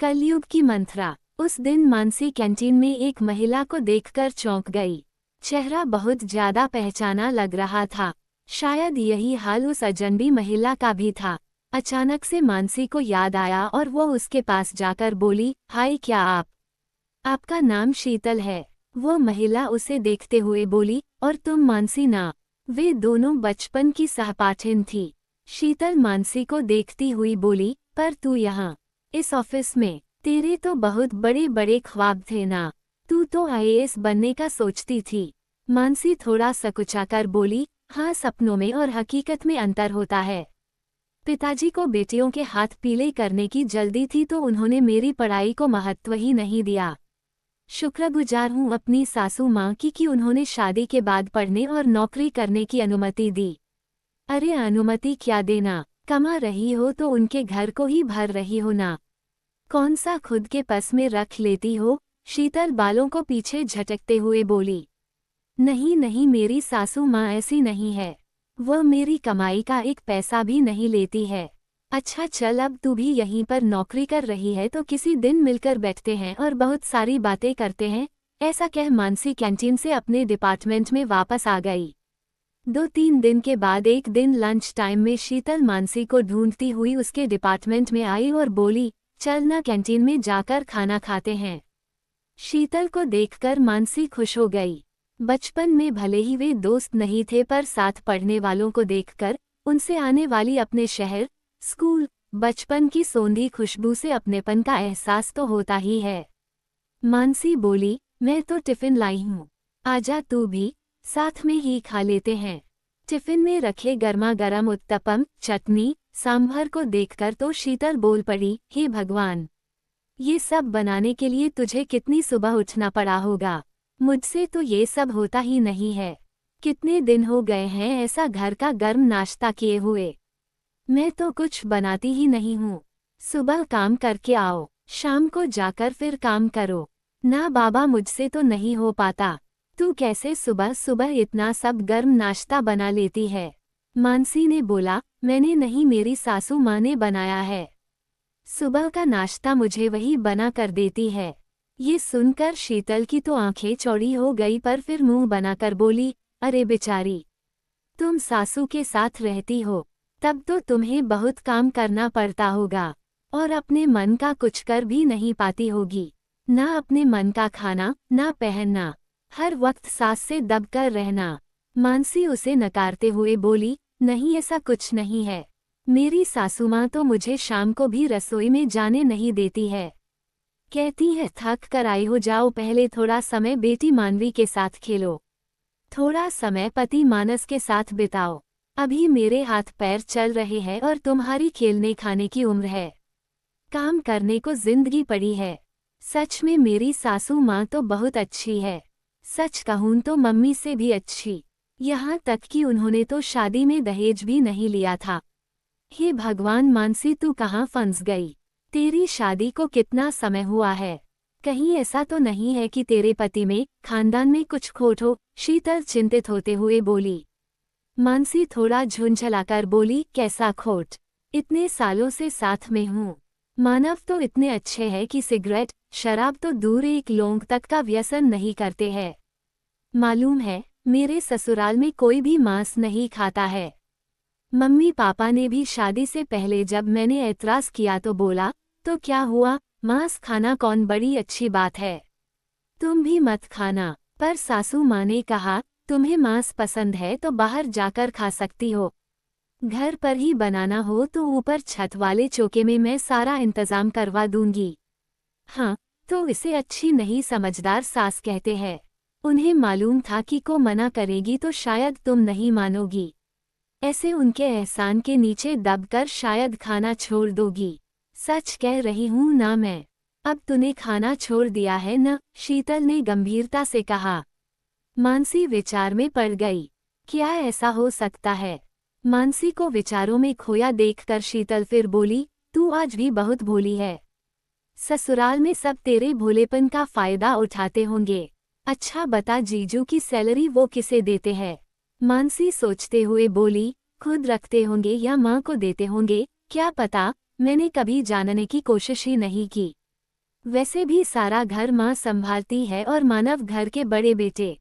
कलयुग की मंथरा। उस दिन मानसी कैंटीन में एक महिला को देखकर चौंक गई। चेहरा बहुत ज्यादा पहचाना लग रहा था। शायद यही हाल उस अजनबी महिला का भी था। अचानक से मानसी को याद आया और वो उसके पास जाकर बोली, हाय, क्या आपका नाम शीतल है? वो महिला उसे देखते हुए बोली, और तुम मानसी ना? वे दोनों बचपन की सहपाठिन थी। शीतल मानसी को देखती हुई बोली, पर तू यहाँ इस ऑफिस में? तेरे तो बहुत बड़े बड़े ख्वाब थे ना। तू तो आईएएस बनने का सोचती थी। मानसी थोड़ा सकुचाकर बोली, हाँ, सपनों में और हकीकत में अंतर होता है। पिताजी को बेटियों के हाथ पीले करने की जल्दी थी तो उन्होंने मेरी पढ़ाई को महत्व ही नहीं दिया। शुक्रगुजार हूँ अपनी सासू माँ की कि उन्होंने शादी के बाद पढ़ने और नौकरी करने की अनुमति दी। अरे अनुमति क्या देना, कमा रही हो तो उनके घर को ही भर रही हो ना। कौन सा खुद के पस में रख लेती हो? शीतल बालों को पीछे झटकते हुए बोली। नहीं नहीं, मेरी सासू माँ ऐसी नहीं है। वह मेरी कमाई का एक पैसा भी नहीं लेती है। अच्छा चल, अब तू भी यहीं पर नौकरी कर रही है तो किसी दिन मिलकर बैठते हैं और बहुत सारी बातें करते हैं। ऐसा कह मानसी कैंटीन से अपने डिपार्टमेंट में वापस आ गई। 2-3 दिन के बाद एक दिन लंच टाइम में शीतल मानसी को ढूंढती हुई उसके डिपार्टमेंट में आई और बोली, चल ना कैंटीन में जाकर खाना खाते हैं। शीतल को देखकर मानसी खुश हो गई। बचपन में भले ही वे दोस्त नहीं थे पर साथ पढ़ने वालों को देखकर उनसे आने वाली अपने शहर, स्कूल, बचपन की सोंधी खुशबू से अपनेपन का एहसास तो होता ही है। मानसी बोली, मैं तो टिफिन लाई हूँ, आजा तू भी, साथ में ही खा लेते हैं। टिफिन में रखे गर्मा गर्म उत्तपम, चटनी, सांभर को देखकर तो शीतल बोल पड़ी, हे भगवान, ये सब बनाने के लिए तुझे कितनी सुबह उठना पड़ा होगा। मुझसे तो ये सब होता ही नहीं है। कितने दिन हो गए हैं ऐसा घर का गर्म नाश्ता किए हुए। मैं तो कुछ बनाती ही नहीं हूँ। सुबह काम करके आओ, शाम को जाकर फिर काम करो। ना बाबा, मुझसे तो नहीं हो पाता। तू कैसे सुबह सुबह इतना सब गर्म नाश्ता बना लेती है? मानसी ने बोला, मैंने नहीं, मेरी सासू माँ ने बनाया है। सुबह का नाश्ता मुझे वही बना कर देती है। ये सुनकर शीतल की तो आंखें चौड़ी हो गई पर फिर मुंह बनाकर बोली, अरे बेचारी, तुम सासू के साथ रहती हो तब तो तुम्हें बहुत काम करना पड़ता होगा और अपने मन का कुछ कर भी नहीं पाती होगी। ना अपने मन का खाना, ना पहनना, हर वक्त सास से दबकर रहना। मानसी उसे नकारते हुए बोली, नहीं, ऐसा कुछ नहीं है। मेरी सासू माँ तो मुझे शाम को भी रसोई में जाने नहीं देती है। कहती है थक कर आई हो, जाओ पहले थोड़ा समय बेटी मानवी के साथ खेलो, थोड़ा समय पति मानस के साथ बिताओ। अभी मेरे हाथ पैर चल रहे हैं और तुम्हारी खेलने खाने की उम्र है। काम करने को जिंदगी पड़ी है। सच में मेरी सासू माँ तो बहुत अच्छी है। सच कहूँ तो मम्मी से भी अच्छी। यहाँ तक कि उन्होंने तो शादी में दहेज भी नहीं लिया था। हे भगवान, मानसी तू कहाँ फंस गई? तेरी शादी को कितना समय हुआ है? कहीं ऐसा तो नहीं है कि तेरे पति में, खानदान में कुछ खोट हो? शीतल चिंतित होते हुए बोली। मानसी थोड़ा झुंझलाकर बोली, कैसा खोट? इतने सालों से साथ में हूँ। मानव तो इतने अच्छे हैं कि सिगरेट, शराब तो दूर, एक लौंग तक का व्यसन नहीं करते हैं। मालूम है, मेरे ससुराल में कोई भी मांस नहीं खाता है। मम्मी पापा ने भी शादी से पहले जब मैंने ऐतराज किया तो बोला, तो क्या हुआ, मांस खाना कौन बड़ी अच्छी बात है, तुम भी मत खाना। पर सासू माँ ने कहा, तुम्हें मांस पसंद है तो बाहर जाकर खा सकती हो, घर पर ही बनाना हो तो ऊपर छत वाले चौके में मैं सारा इंतजाम करवा दूंगी। हाँ, तो इसे अच्छी नहीं समझदार सास कहते हैं। उन्हें मालूम था कि को मना करेगी तो शायद तुम नहीं मानोगी, ऐसे उनके एहसान के नीचे दबकर शायद खाना छोड़ दोगी। सच कह रही हूँ ना मैं। अब तूने खाना छोड़ दिया है न? शीतल ने गंभीरता से कहा। मानसी विचार में पड़ गई। क्या ऐसा हो सकता है? मानसी को विचारों में खोया देखकर शीतल फिर बोली, तू आज भी बहुत भोली है। ससुराल में सब तेरे भोलेपन का फायदा उठाते होंगे। अच्छा बता, जीजू की सैलरी वो किसे देते हैं? मानसी सोचते हुए बोली, खुद रखते होंगे या माँ को देते होंगे, क्या पता, मैंने कभी जानने की कोशिश ही नहीं की। वैसे भी सारा घर माँ संभालती है और मानव घर के बड़े बेटे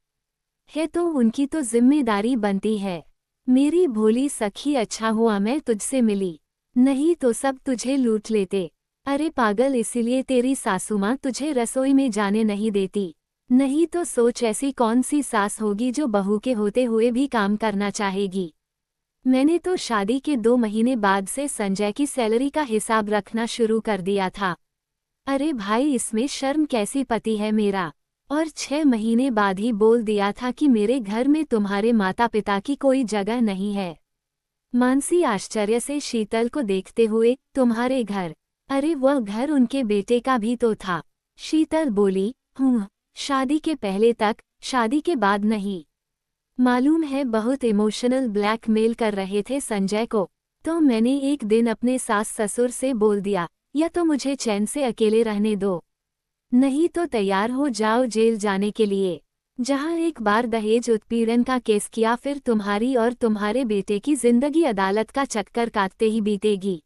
है तो उनकी तो जिम्मेदारी बनती है। मेरी भोली सखी, अच्छा हुआ मैं तुझसे मिली, नहीं तो सब तुझे लूट लेते। अरे पागल, इसीलिए तेरी सासू माँ तुझे रसोई में जाने नहीं देती। नहीं तो सोच ऐसी कौन सी सास होगी जो बहू के होते हुए भी काम करना चाहेगी। मैंने तो शादी के 2 महीने बाद से संजय की सैलरी का हिसाब रखना शुरू कर दिया था। अरे भाई, इसमें शर्म कैसी पति है मेरा। और 6 महीने बाद ही बोल दिया था कि मेरे घर में तुम्हारे माता पिता की कोई जगह नहीं है। मानसी आश्चर्य से शीतल को देखते हुए, तुम्हारे घर? अरे वह घर उनके बेटे का भी तो था। शीतल बोली, शादी के पहले तक, शादी के बाद नहीं। मालूम है बहुत इमोशनल ब्लैकमेल कर रहे थे संजय को, तो मैंने एक दिन अपने सास ससुर से बोल दिया, या तो मुझे चैन से अकेले रहने दो, नहीं तो तैयार हो जाओ जेल जाने के लिए। जहां एक बार दहेज उत्पीड़न का केस किया, फिर तुम्हारी और तुम्हारे बेटे की जिंदगी अदालत का चक्कर काटते ही बीतेगी।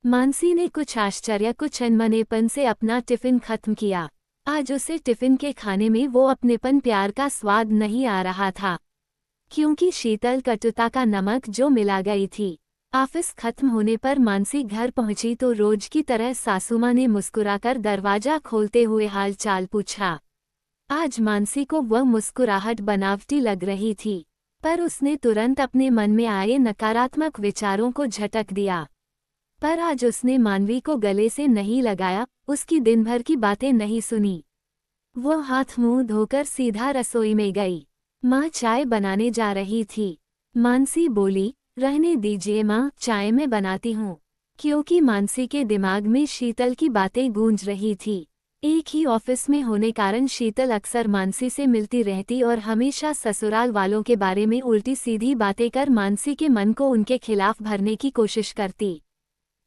मानसी ने कुछ आश्चर्य कुछ अनमनेपन से अपना टिफिन खत्म किया। आज उसे टिफिन के खाने में वो अपनेपन प्यार का स्वाद नहीं आ रहा था, क्योंकि शीतल कटुता का नमक जो मिला गई थी। ऑफिस खत्म होने पर मानसी घर पहुंची तो रोज की तरह सासूमां ने मुस्कुराकर दरवाजा खोलते हुए हाल चाल पूछा। आज मानसी को वह मुस्कुराहट बनावटी लग रही थी, पर उसने तुरंत अपने मन में आए नकारात्मक विचारों को झटक दिया। पर आज उसने मानवी को गले से नहीं लगाया, उसकी दिन भर की बातें नहीं सुनी। वो हाथ मुंह धोकर सीधा रसोई में गई। माँ चाय बनाने जा रही थी। मानसी बोली, रहने दीजिए माँ, चाय मैं बनाती हूँ। क्योंकि मानसी के दिमाग में शीतल की बातें गूंज रही थी। एक ही ऑफिस में होने कारण शीतल अक्सर मानसी से मिलती रहती और हमेशा ससुराल वालों के बारे में उल्टी सीधी बातें कर मानसी के मन को उनके खिलाफ भरने की कोशिश करती,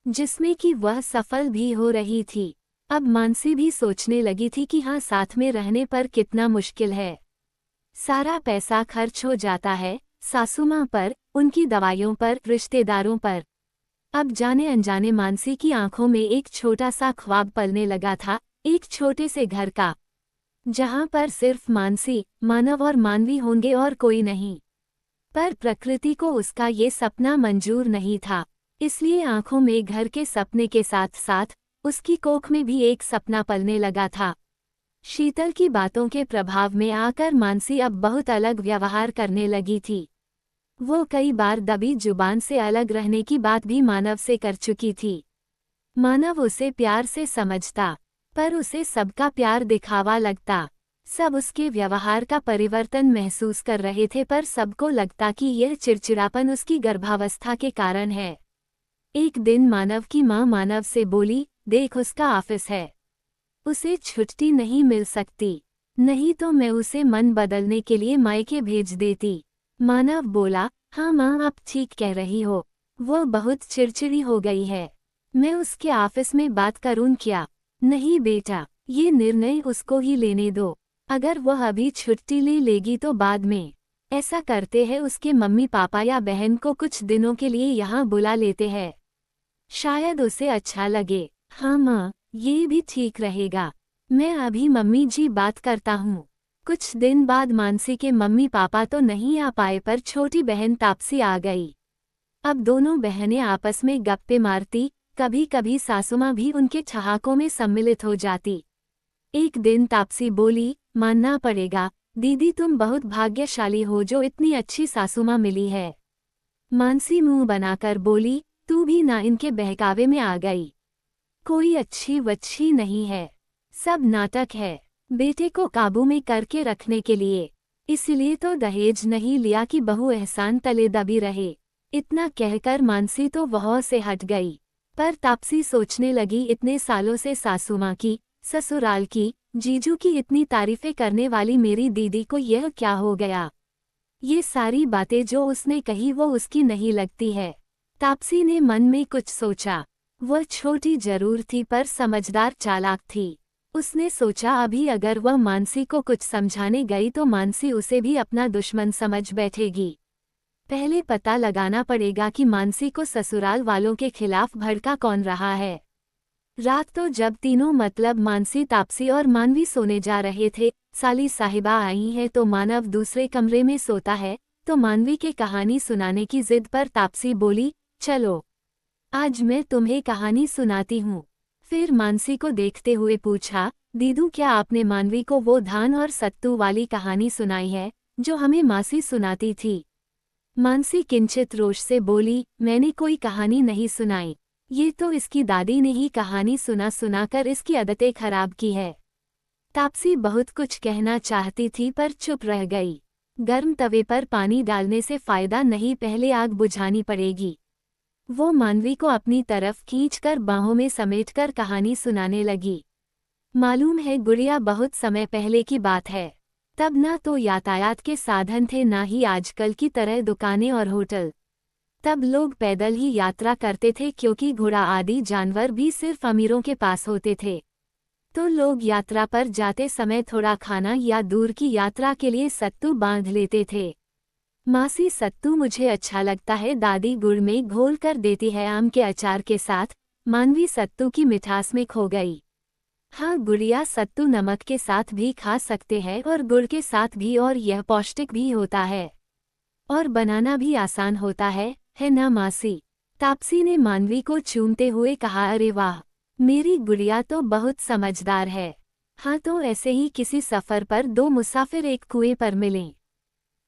जिसमें कि वह सफल भी हो रही थी। अब मानसी भी सोचने लगी थी कि हाँ, साथ में रहने पर कितना मुश्किल है। सारा पैसा खर्च हो जाता है, सासू माँ पर, उनकी दवाइयों पर, रिश्तेदारों पर। अब जाने अनजाने मानसी की आंखों में एक छोटा सा ख्वाब पलने लगा था, एक छोटे से घर का, जहां पर सिर्फ मानसी, मानव और मानवी होंगे और कोई नहीं। पर प्रकृति को उसका ये सपना मंजूर नहीं था, इसलिए आंखों में घर के सपने के साथ साथ उसकी कोख में भी एक सपना पलने लगा था। शीतल की बातों के प्रभाव में आकर मानसी अब बहुत अलग व्यवहार करने लगी थी। वो कई बार दबी जुबान से अलग रहने की बात भी मानव से कर चुकी थी। मानव उसे प्यार से समझता, पर उसे सबका प्यार दिखावा लगता। सब उसके व्यवहार का परिवर्तन महसूस कर रहे थे, पर सबको लगता कि यह चिड़चिड़ापन उसकी गर्भावस्था के कारण है। एक दिन मानव की माँ मानव से बोली, देख उसका ऑफिस है, उसे छुट्टी नहीं मिल सकती, नहीं तो मैं उसे मन बदलने के लिए मायके भेज देती। मानव बोला, हाँ माँ, आप ठीक कह रही हो, वो बहुत चिड़चिड़ी हो गई है, मैं उसके ऑफिस में बात करूँ क्या? नहीं बेटा, ये निर्णय उसको ही लेने दो। अगर वह अभी छुट्टी ले लेगी तो बाद में। ऐसा करते हैं, उसके मम्मी पापा या बहन को कुछ दिनों के लिए यहाँ बुला लेते हैं, शायद उसे अच्छा लगे। हाँ माँ, ये भी ठीक रहेगा, मैं अभी मम्मी जी बात करता हूँ। कुछ दिन बाद मानसी के मम्मी पापा तो नहीं आ पाए, पर छोटी बहन तापसी आ गई। अब दोनों बहनें आपस में गप्पे मारती, कभी कभी सासुमाँ भी उनके ठहाकों में सम्मिलित हो जाती। एक दिन तापसी बोली, मानना पड़ेगा दीदी, तुम बहुत भाग्यशाली हो जो इतनी अच्छी सासुमाँ मिली है। मानसी मुंह बनाकर बोली, तू भी ना इनके बहकावे में आ गई, कोई अच्छी वच्छी नहीं है, सब नाटक है, बेटे को काबू में करके रखने के लिए, इसलिए तो दहेज नहीं लिया कि बहू एहसान तले दबी रहे। इतना कहकर मानसी तो वहाँ से हट गई, पर तापसी सोचने लगी, इतने सालों से सासुमाँ की, ससुराल की, जीजू की इतनी तारीफें करने वाली मेरी दीदी को यह क्या हो गया? ये सारी बातें जो उसने कही वो उसकी नहीं लगती है। तापसी ने मन में कुछ सोचा। वह छोटी जरूर थी पर समझदार चालाक थी। उसने सोचा अभी अगर वह मानसी को कुछ समझाने गई तो मानसी उसे भी अपना दुश्मन समझ बैठेगी। पहले पता लगाना पड़ेगा कि मानसी को ससुराल वालों के खिलाफ भड़का कौन रहा है। रात तो जब तीनों मतलब मानसी, तापसी और मानवी सोने जा रहे थे, साली साहिबा आई है तो मानव दूसरे कमरे में सोता है, तो मानवी के कहानी सुनाने की जिद पर तापसी बोली, चलो आज मैं तुम्हें कहानी सुनाती हूँ। फिर मानसी को देखते हुए पूछा, दीदू क्या आपने मानवी को वो धान और सत्तू वाली कहानी सुनाई है जो हमें मासी सुनाती थी? मानसी किंचित रोष से बोली, मैंने कोई कहानी नहीं सुनाई, ये तो इसकी दादी ने ही कहानी सुनाकर इसकी आदतें खराब की है। तापसी बहुत कुछ कहना चाहती थी पर चुप रह गई। गर्म तवे पर पानी डालने से फायदा नहीं, पहले आग बुझानी पड़ेगी। वो मानवी को अपनी तरफ खींचकर बाहों में समेटकर कहानी सुनाने लगी। मालूम है गुड़िया, बहुत समय पहले की बात है। तब ना तो यातायात के साधन थे, ना ही आजकल की तरह दुकानें और होटल। तब लोग पैदल ही यात्रा करते थे, क्योंकि घोड़ा आदि जानवर भी सिर्फ अमीरों के पास होते थे। तो लोग यात्रा पर जाते समय थोड़ा खाना या दूर की यात्रा के लिए सत्तू बांध लेते थे। मासी, सत्तू मुझे अच्छा लगता है, दादी गुड़ में घोल कर देती है आम के अचार के साथ। मानवी सत्तू की मिठास में खो गई। हाँ गुड़िया, सत्तू नमक के साथ भी खा सकते हैं और गुड़ के साथ भी, और यह पौष्टिक भी होता है और बनाना भी आसान होता है ना मासी? तापसी ने मानवी को चूमते हुए कहा। अरे वाह, मेरी गुड़िया तो बहुत समझदार है। हाँ तो ऐसे ही किसी सफर पर दो मुसाफिर एक कुएं पर मिले।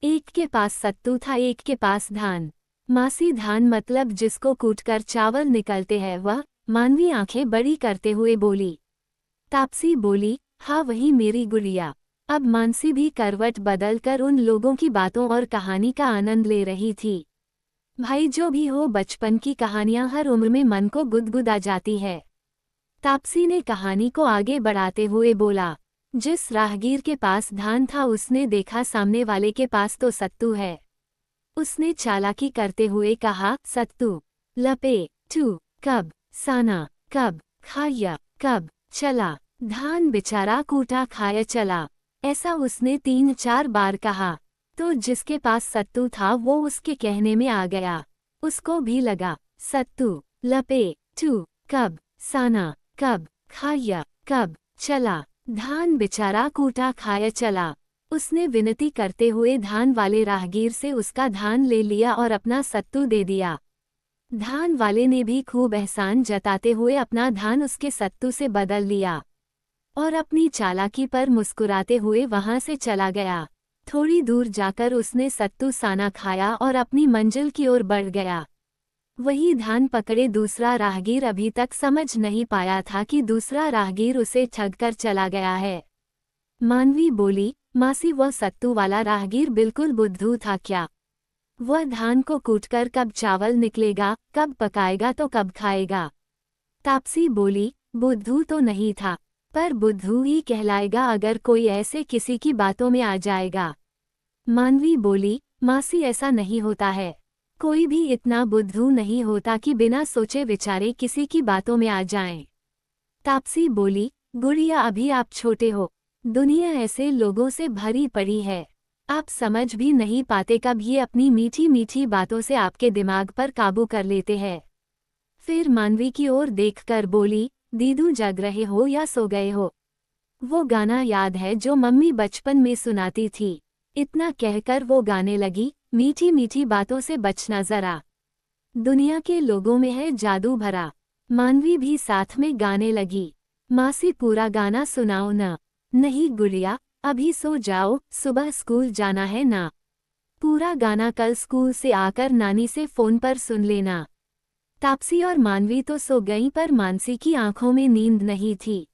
एक के पास सत्तू था, एक के पास धान। मासी, धान मतलब जिसको कूटकर चावल निकलते हैं वह? मानवी आंखें बड़ी करते हुए बोली। तापसी बोली, हाँ वही मेरी गुड़िया। अब मानसी भी करवट बदलकर उन लोगों की बातों और कहानी का आनंद ले रही थी। भाई जो भी हो, बचपन की कहानियां हर उम्र में मन को गुदगुदा जाती है। तापसी ने कहानी को आगे बढ़ाते हुए बोला, जिस राहगीर के पास धान था उसने देखा सामने वाले के पास तो सत्तू है। उसने चालाकी करते हुए कहा, सत्तू लपे टू कब साना कब खाया कब चला, धान बेचारा कूटा खाया चला। ऐसा उसने 3-4 बार कहा। तो जिसके पास सत्तू था वो उसके कहने में आ गया। उसको भी लगा, सत्तू लपे टू कब साना कब खाया कब चला, धान बेचारा कूटा खाया चला। उसने विनती करते हुए धान वाले राहगीर से उसका धान ले लिया और अपना सत्तू दे दिया। धान वाले ने भी खूब एहसान जताते हुए अपना धान उसके सत्तू से बदल लिया और अपनी चालाकी पर मुस्कुराते हुए वहां से चला गया। थोड़ी दूर जाकर उसने सत्तू साना खाया और अपनी मंजिल की ओर बढ़ गया। वही धान पकड़े दूसरा राहगीर अभी तक समझ नहीं पाया था कि दूसरा राहगीर उसे ठगकर चला गया है। मानवी बोली, मासी वह सत्तू वाला राहगीर बिल्कुल बुद्धू था क्या? वह धान को कूटकर कब चावल निकलेगा, कब पकाएगा तो कब खाएगा? तापसी बोली, बुद्धू तो नहीं था, पर बुद्धू ही कहलाएगा अगर कोई ऐसे किसी की बातों में आ जाएगा। मानवी बोली, मासी ऐसा नहीं होता है। कोई भी इतना बुद्धू नहीं होता कि बिना सोचे विचारे किसी की बातों में आ जाएं। तापसी बोली, गुड़िया अभी आप छोटे हो, दुनिया ऐसे लोगों से भरी पड़ी है, आप समझ भी नहीं पाते कब ये अपनी मीठी मीठी बातों से आपके दिमाग पर काबू कर लेते हैं। फिर मानवी की ओर देखकर बोली, दीदू जग रहे हो या सो गए हो? वो गाना याद है जो मम्मी बचपन में सुनाती थी? इतना कहकर वो गाने लगी, मीठी मीठी बातों से बचना जरा, दुनिया के लोगों में है जादू भरा। मानवी भी साथ में गाने लगी। मासी पूरा गाना सुनाओ ना। नहीं गुड़िया, अभी सो जाओ, सुबह स्कूल जाना है ना। पूरा गाना कल स्कूल से आकर नानी से फोन पर सुन लेना। तापसी और मानवी तो सो गईं, पर मानसी की आंखों में नींद नहीं थी।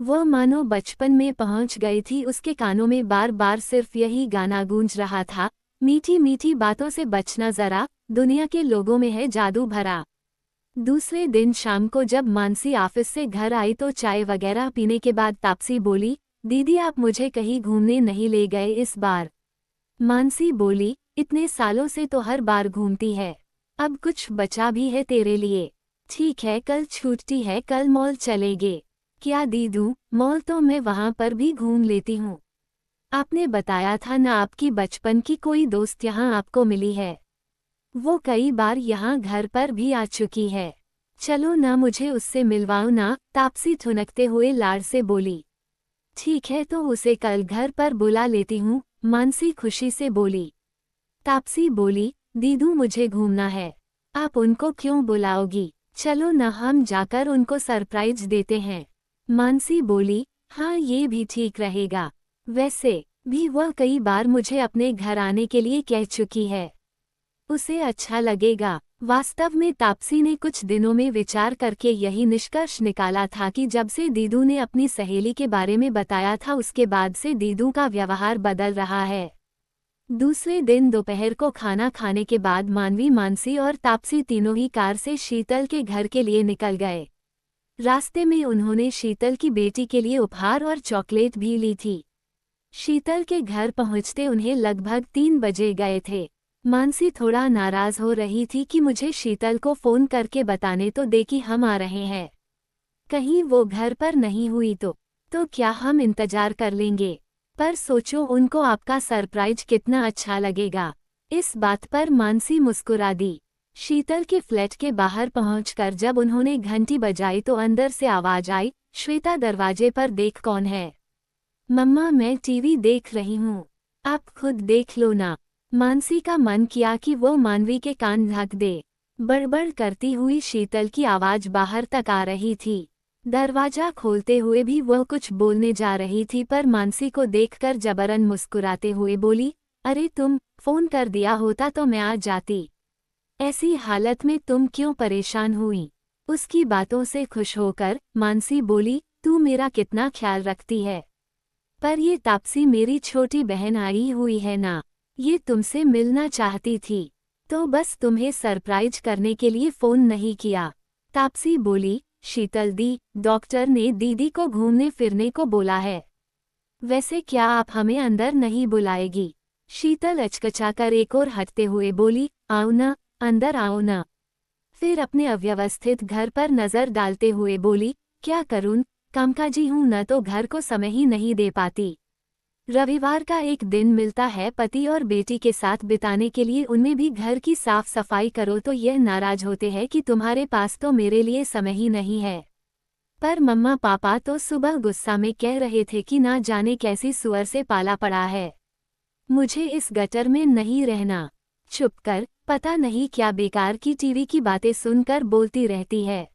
वह मानो बचपन में पहुंच गई थी। उसके कानों में बार बार सिर्फ यही गाना गूंज रहा था, मीठी मीठी बातों से बचना जरा, दुनिया के लोगों में है जादू भरा। दूसरे दिन शाम को जब मानसी ऑफिस से घर आई तो चाय वगैरह पीने के बाद तापसी बोली, दीदी आप मुझे कहीं घूमने नहीं ले गए इस बार? मानसी बोली, इतने सालों से तो हर बार घूमती है, अब कुछ बचा भी है तेरे लिए। ठीक है कल छुट्टी है, कल मॉल चलेंगे। क्या दीदू, मॉल तो मैं वहां पर भी घूम लेती हूँ। आपने बताया था ना आपकी बचपन की कोई दोस्त यहाँ आपको मिली है, वो कई बार यहाँ घर पर भी आ चुकी है। चलो ना, मुझे उससे मिलवाओ ना, तापसी ठुनकते हुए लाड़ से बोली। ठीक है तो उसे कल घर पर बुला लेती हूँ, मानसी खुशी से बोली। तापसी बोली, दीदू मुझे घूमना है। आप उनको क्यों बुलाओगी? चलो न हम जाकर उनको सरप्राइज देते हैं। मानसी बोली, हाँ ये भी ठीक रहेगा। वैसे भी वह कई बार मुझे अपने घर आने के लिए कह चुकी है, उसे अच्छा लगेगा। वास्तव में तापसी ने कुछ दिनों में विचार करके यही निष्कर्ष निकाला था कि जब से दीदू ने अपनी सहेली के बारे में बताया था उसके बाद से दीदू का व्यवहार बदल रहा है। दूसरे दिन दोपहर को खाना खाने के बाद मानवी, मानसी और तापसी तीनों ही कार से शीतल के घर के लिए निकल गए। रास्ते में उन्होंने शीतल की बेटी के लिए उपहार और चॉकलेट भी ली थी। शीतल के घर पहुंचते उन्हें लगभग 3 बजे गए थे। मानसी थोड़ा नाराज हो रही थी कि मुझे शीतल को फोन करके बताने तो दे कि हम आ रहे हैं, कहीं वो घर पर नहीं हुई तो क्या हम इंतजार कर लेंगे। पर सोचो उनको आपका सरप्राइज कितना अच्छा लगेगा। इस बात पर मानसी मुस्कुरा दी। शीतल के फ्लैट के बाहर पहुंचकर जब उन्होंने घंटी बजाई तो अंदर से आवाज आई, श्वेता दरवाजे पर देख कौन है। मम्मा मैं टीवी देख रही हूँ, आप खुद देख लो ना। मानसी का मन किया कि वो मानवी के कान ढक दे। बड़बड़ करती हुई शीतल की आवाज बाहर तक आ रही थी। दरवाजा खोलते हुए भी वह कुछ बोलने जा रही थी पर मानसी को देखकर जबरन मुस्कुराते हुए बोली, अरे तुम फोन कर दिया होता तो मैं आ जाती। ऐसी हालत में तुम क्यों परेशान हुई? उसकी बातों से खुश होकर मानसी बोली, तू मेरा कितना ख्याल रखती है। पर ये तापसी मेरी छोटी बहन आई हुई है ना, ये तुमसे मिलना चाहती थी, तो बस तुम्हें सरप्राइज करने के लिए फोन नहीं किया। तापसी बोली, शीतल दी, डॉक्टर ने दीदी को घूमने फिरने को बोला है। वैसे क्या आप हमें अंदर नहीं बुलाएगी? शीतल अचकचाकर एक और हटते हुए बोली, आओ ना, अंदर आओ ना। फिर अपने अव्यवस्थित घर पर नजर डालते हुए बोली, क्या करूं, कामकाजी हूं न तो घर को समय ही नहीं दे पाती। रविवार का एक दिन मिलता है पति और बेटी के साथ बिताने के लिए, उनमें भी घर की साफ सफाई करो तो यह नाराज होते हैं कि तुम्हारे पास तो मेरे लिए समय ही नहीं है। पर मम्मा पापा तो सुबह गुस्सा में कह रहे थे कि ना जाने कैसी सुअर से पाला पड़ा है, मुझे इस गटर में नहीं रहना। चुप कर, पता नहीं क्या बेकार की टीवी की बातें सुनकर बोलती रहती है।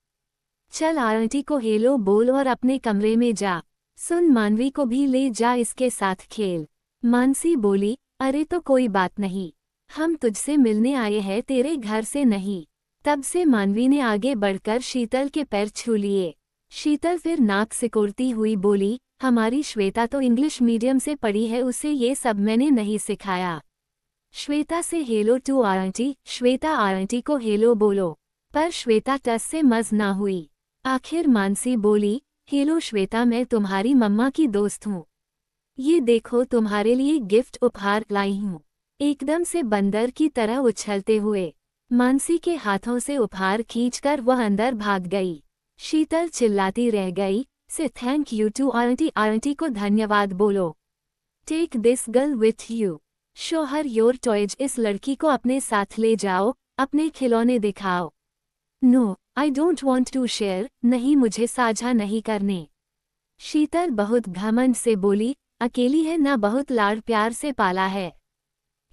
चल आंटी को हेलो बोल और अपने कमरे में जा। सुन, मानवी को भी ले जा, इसके साथ खेल। मानसी बोली, अरे तो कोई बात नहीं, हम तुझसे मिलने आए हैं, तेरे घर से नहीं। तब से मानवी ने आगे बढ़कर शीतल के पैर छू लिए। शीतल फिर नाक सिकोड़ती हुई बोली, हमारी श्वेता तो इंग्लिश मीडियम से पढ़ी है, उसे ये सब मैंने नहीं सिखाया। Shweta say hello to aunty, Shweta aunty को हेलो बोलो। पर श्वेता टस से मज ना हुई। आखिर मानसी बोली, हेलो श्वेता, मैं तुम्हारी मम्मा की दोस्त हूँ। ये देखो तुम्हारे लिए गिफ्ट उपहार लाई हूँ। एकदम से बंदर की तरह उछलते हुए मानसी के हाथों से उपहार खींचकर वह अंदर भाग गई। शीतल चिल्लाती रह गई, say thank you to aunty, aunty को धन्यवाद बोलो। Take this girl with you, show her your toys, इस लड़की को अपने साथ ले जाओ, अपने खिलौने दिखाओ। No I don't want to share, नहीं मुझे साझा नहीं करने। शीतल बहुत घमंड से बोली, अकेली है ना, बहुत लाड़ प्यार से पाला है,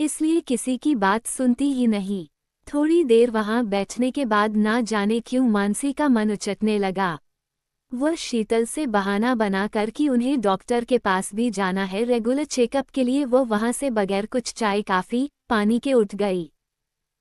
इसलिए किसी की बात सुनती ही नहीं। थोड़ी देर वहां बैठने के बाद ना जाने क्यों मानसी का मन उचटने लगा। वह शीतल से बहाना बनाकर कि उन्हें डॉक्टर के पास भी जाना है रेगुलर चेकअप के लिए, वो वहां से बगैर कुछ चाय काफी पानी के उठ गई।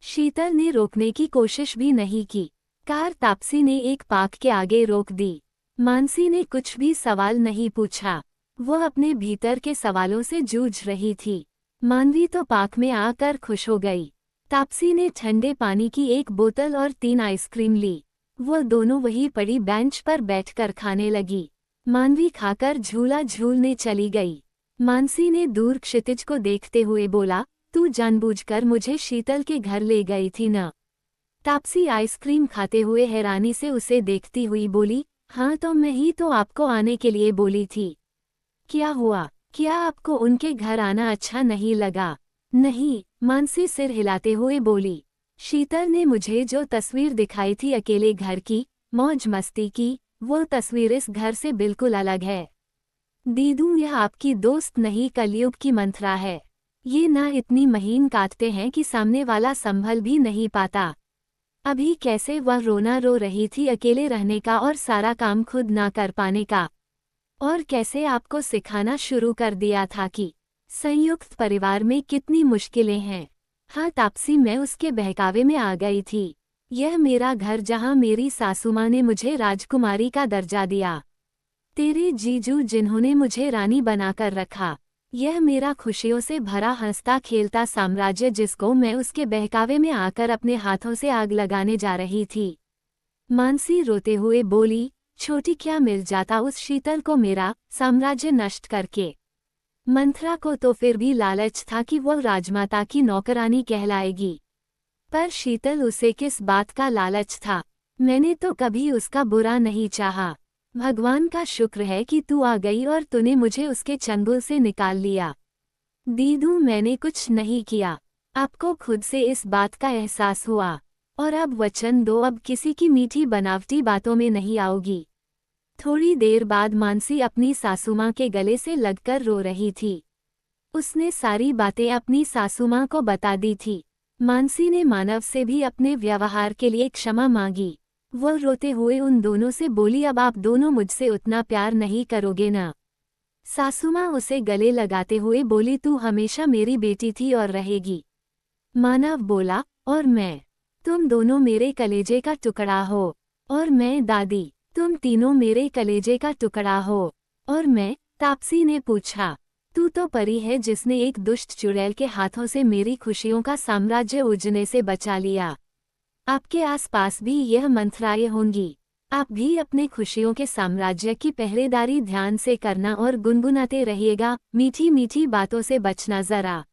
शीतल ने रोकने की कोशिश भी नहीं की। कार तापसी ने एक पार्क के आगे रोक दी। मानसी ने कुछ भी सवाल नहीं पूछा, वह अपने भीतर के सवालों से जूझ रही थी। मानवी तो पार्क में आकर खुश हो गई। तापसी ने ठंडे पानी की एक बोतल और 3 आइसक्रीम ली। वह दोनों वही पड़ी बेंच पर बैठकर खाने लगी। मानवी खाकर झूला झूलने चली गई। मानसी ने दूर क्षितिज को देखते हुए बोला, तू जानबूझकर मुझे शीतल के घर ले गई थी ना? तापसी आइसक्रीम खाते हुए हैरानी से उसे देखती हुई बोली, हाँ तो मैं ही तो आपको आने के लिए बोली थी। क्या हुआ, क्या आपको उनके घर आना अच्छा नहीं लगा? नहीं, मानसी सिर हिलाते हुए बोली। शीतल ने मुझे जो तस्वीर दिखाई थी अकेले घर की, मौज मस्ती की, वो तस्वीर इस घर से बिल्कुल अलग है। दीदू, यह आपकी दोस्त नहीं, कलयुग की मंत्रा है। ये ना इतनी महीन काटते हैं कि सामने वाला संभल भी नहीं पाता। अभी कैसे वह रोना रो रही थी अकेले रहने का और सारा काम खुद ना कर पाने का। और कैसे आपको सिखाना शुरू कर दिया था कि संयुक्त परिवार में कितनी मुश्किलें हैं। हाँ तापसी, मैं उसके बहकावे में आ गई थी। यह मेरा घर जहाँ मेरी सासू माँ ने मुझे राजकुमारी का दर्जा दिया। तेरे जीजू जिन्होंने मुझे रानी बनाकर रखा। यह मेरा खुशियों से भरा हंसता खेलता साम्राज्य जिसको मैं उसके बहकावे में आकर अपने हाथों से आग लगाने जा रही थी। मानसी रोते हुए बोली, छोटी, क्या मिल जाता उस शीतल को मेरा साम्राज्य नष्ट करके। मंथरा को तो फिर भी लालच था कि वो राजमाता की नौकरानी कहलाएगी, पर शीतल उसे किस बात का लालच था। मैंने तो कभी उसका बुरा नहीं चाहा। भगवान का शुक्र है कि तू आ गई और तूने मुझे उसके चंगुल से निकाल लिया। दीदू, मैंने कुछ नहीं किया। आपको खुद से इस बात का एहसास हुआ। और अब वचन दो, अब किसी की मीठी बनावटी बातों में नहीं आओगी। थोड़ी देर बाद मानसी अपनी सासूमां के गले से लगकर रो रही थी। उसने सारी बातें अपनी सासूमां को बता दी थी। मानसी ने मानव से भी अपने व्यवहार के लिए क्षमा मांगी। वह रोते हुए उन दोनों से बोली, अब आप दोनों मुझसे उतना प्यार नहीं करोगे ना। सासूमां उसे गले लगाते हुए बोली, तू हमेशा मेरी बेटी थी और रहेगी। मानव बोला, और मैं? तुम दोनों मेरे कलेजे का टुकड़ा हो। और मैं दादी, तुम तीनों मेरे कलेजे का टुकड़ा हो। और मैं? तापसी ने पूछा। तू तो परी है जिसने एक दुष्ट चुड़ैल के हाथों से मेरी खुशियों का साम्राज्य उजड़ने से बचा लिया। आपके आसपास भी यह मंथराएं होंगी। आप भी अपने खुशियों के साम्राज्य की पहरेदारी ध्यान से करना और गुनगुनाते रहिएगा, मीठी मीठी बातों से बचना जरा।